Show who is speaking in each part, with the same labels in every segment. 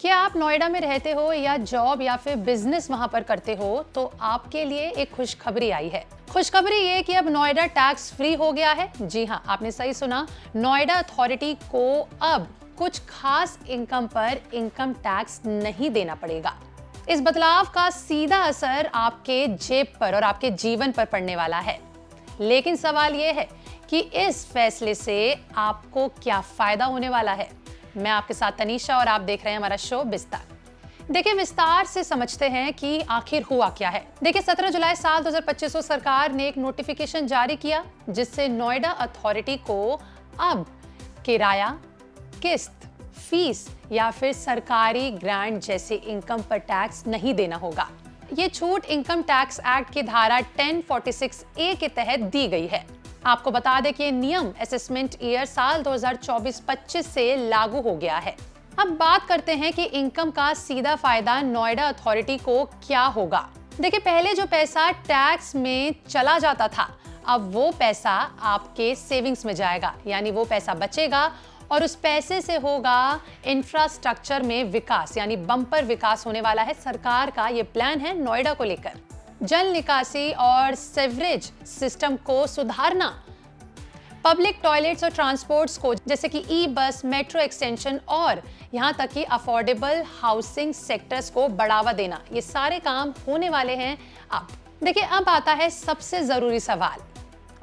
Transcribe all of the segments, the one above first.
Speaker 1: क्या आप नोएडा में रहते हो या जॉब या फिर बिजनेस वहां पर करते हो तो आपके लिए एक खुशखबरी आई है। खुशखबरी ये कि अब नोएडा टैक्स फ्री हो गया है। जी हाँ, आपने सही सुना। नोएडा अथॉरिटी को अब कुछ खास इनकम पर इनकम टैक्स नहीं देना पड़ेगा। इस बदलाव का सीधा असर आपके जेब पर और आपके जीवन पर पड़ने वाला है। लेकिन सवाल यह है कि इस फैसले से आपको क्या फायदा होने वाला है। मैं आपके साथ तनीषा और आप देख रहे हैं हमारा शो विस्तार। देखिए, विस्तार से समझते हैं कि आखिर हुआ क्या है। देखिए, 17 जुलाई साल 2025 को सरकार ने एक नोटिफिकेशन जारी किया जिससे नोएडा अथॉरिटी को अब किराया, किस्त, फीस या फिर सरकारी ग्रांट जैसे इनकम पर टैक्स नहीं देना होगा। ये छूट इनकम टैक्स एक्ट की धारा 1046A के तहत दी गई है। आपको बता दें कि ये नियम असेसमेंट ईयर साल 2024-25 से लागू हो गया है। अब बात करते हैं कि इनकम का सीधा फायदा नोएडा अथॉरिटी को क्या होगा। देखिए, पहले जो पैसा टैक्स में चला जाता था, अब वो पैसा आपके सेविंग्स में जाएगा, यानी वो पैसा बचेगा और उस पैसे से होगा इंफ्रास्ट्रक्चर में विकास, यानी बम्पर विकास होने वाला है। सरकार का ये प्लान है नोएडा को लेकर। जल निकासी और सीवरेज सिस्टम को सुधारना, पब्लिक टॉयलेट्स और ट्रांसपोर्ट्स को जैसे कि ई बस, मेट्रो एक्सटेंशन और यहाँ तक कि अफोर्डेबल हाउसिंग सेक्टर्स को बढ़ावा देना, ये सारे काम होने वाले हैं अब। देखिए, अब आता है सबसे जरूरी सवाल,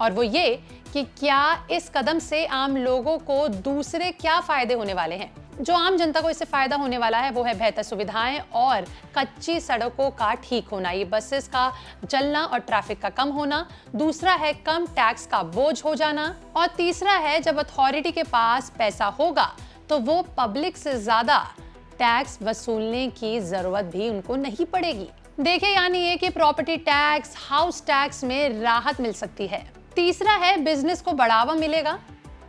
Speaker 1: और वो ये कि क्या इस कदम से आम लोगों को दूसरे क्या फायदे होने वाले हैं। जो आम जनता को इससे फायदा होने वाला है वो है बेहतर सुविधाएं और कच्ची सड़कों का ठीक होना, ये बसेस का चलना और ट्रैफिक का कम होना। दूसरा है कम टैक्स का बोझ हो जाना, और तीसरा है जब अथॉरिटी के पास पैसा होगा तो वो पब्लिक से ज्यादा टैक्स वसूलने की जरूरत भी उनको नहीं पड़ेगी। देखिए, यानी ये कि प्रॉपर्टी टैक्स, हाउस टैक्स में राहत मिल सकती है। तीसरा है बिजनेस को बढ़ावा मिलेगा।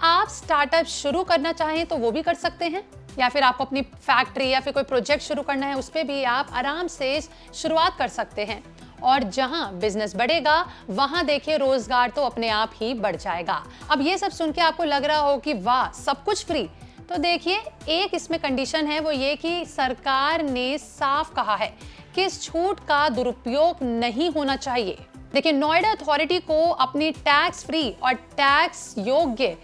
Speaker 1: आप स्टार्टअप शुरू करना चाहें तो वो भी कर सकते हैं, या फिर आपको अपनी फैक्ट्री या फिर कोई प्रोजेक्ट शुरू करना है उस पे भी आप आराम से शुरुआत कर सकते हैं। और जहां बिजनेस बढ़ेगा वहां देखिए रोजगार तो अपने आप ही बढ़ जाएगा। अब ये सब सुन के आपको लग रहा हो कि वाह, सब कुछ फ्री, तो देखिए एक इसमें कंडीशन है, वो ये कि सरकार ने साफ कहा है कि इस छूट का दुरुपयोग नहीं होना चाहिए। देखिए, नोएडा अथॉरिटी को अपनी टैक्स फ्री और टैक्स योग्य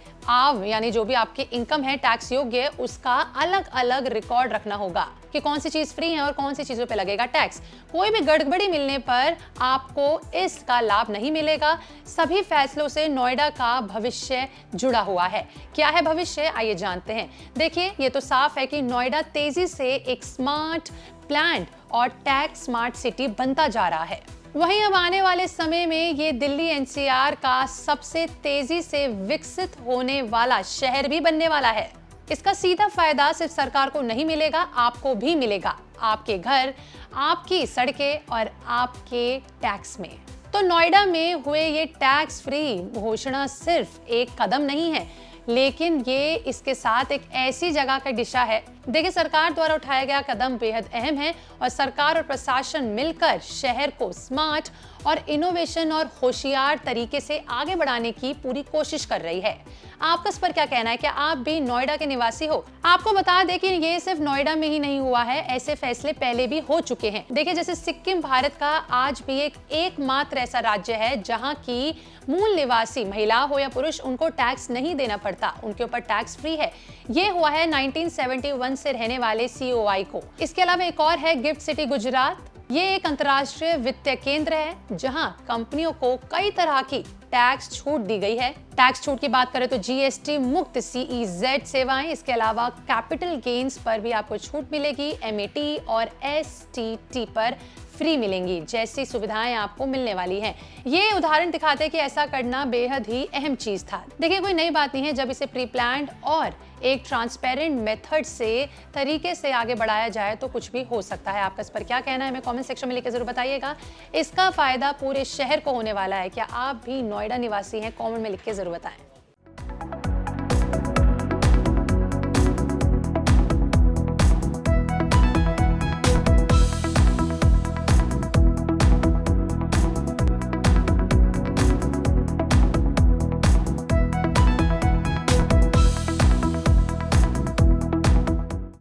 Speaker 1: यानी जो भी आपके इनकम है टैक्स योग्य, उसका अलग अलग रिकॉर्ड रखना होगा कि कौन सी चीज फ्री है और कौन सी चीजों पे लगेगा टैक्स। कोई भी गड़बड़ी मिलने पर आपको इसका लाभ नहीं मिलेगा। सभी फैसलों से नोएडा का भविष्य जुड़ा हुआ है। क्या है भविष्य, आइए जानते हैं। देखिए, ये तो साफ है कि नोएडा तेजी से एक स्मार्ट, प्लान्ड और टैक्स स्मार्ट सिटी बनता जा रहा है। वहीं अब आने वाले समय में ये दिल्ली एनसीआर का सबसे तेजी से विकसित होने वाला शहर भी बनने वाला है। इसका सीधा फायदा सिर्फ सरकार को नहीं मिलेगा, आपको भी मिलेगा, आपके घर, आपकी सड़कें और आपके टैक्स में। तो नोएडा में हुए ये टैक्स फ्री घोषणा सिर्फ एक कदम नहीं है, लेकिन ये इसके साथ एक ऐसी जगह का दिशा है। देखिए, सरकार द्वारा उठाया गया कदम बेहद अहम है और सरकार और प्रशासन मिलकर शहर को स्मार्ट और इनोवेशन और होशियार तरीके से आगे बढ़ाने की पूरी कोशिश कर रही है। आपका इस पर क्या कहना है? क्या आप भी नोएडा के निवासी हो? आपको बता दें कि ये सिर्फ नोएडा में ही नहीं हुआ है, ऐसे फैसले पहले भी हो चुके हैं। देखिए, जैसे सिक्किम भारत का आज भी एकमात्र ऐसा राज्य है जहां की मूल निवासी महिला हो या पुरुष, उनको टैक्स नहीं देना पड़ता, उनके ऊपर टैक्स फ्री है। ये हुआ है 1971 से रहने वाले COI को। इसके अलावा एक और है गिफ्ट सिटी गुजरात। ये एक अंतर्राष्ट्रीय वित्तीय केंद्र है जहां कंपनियों को कई तरह की टैक्स छूट दी गई है। टैक्स छूट की बात करें तो GST मुक्त CEZ सेवाएं, इसके अलावा कैपिटल गेन्स पर भी आपको छूट मिलेगी, MAT और STT पर फ्री मिलेंगी जैसी सुविधाएं आपको मिलने वाली हैं। ये उदाहरण दिखाते हैं कि ऐसा करना बेहद ही अहम चीज था। देखिए, कोई नई बात नहीं है जब इसे प्री प्लान्ड और एक ट्रांसपेरेंट मेथड से तरीके से आगे बढ़ाया जाए तो कुछ भी हो सकता है। आपका इस पर क्या कहना है, हमें कमेंट सेक्शन में लिखकर जरूर बताइएगा। इसका फायदा पूरे शहर को होने वाला है। क्या आप भी नोएडा निवासी हैं? कमेंट में लिख के जरूर बताएं।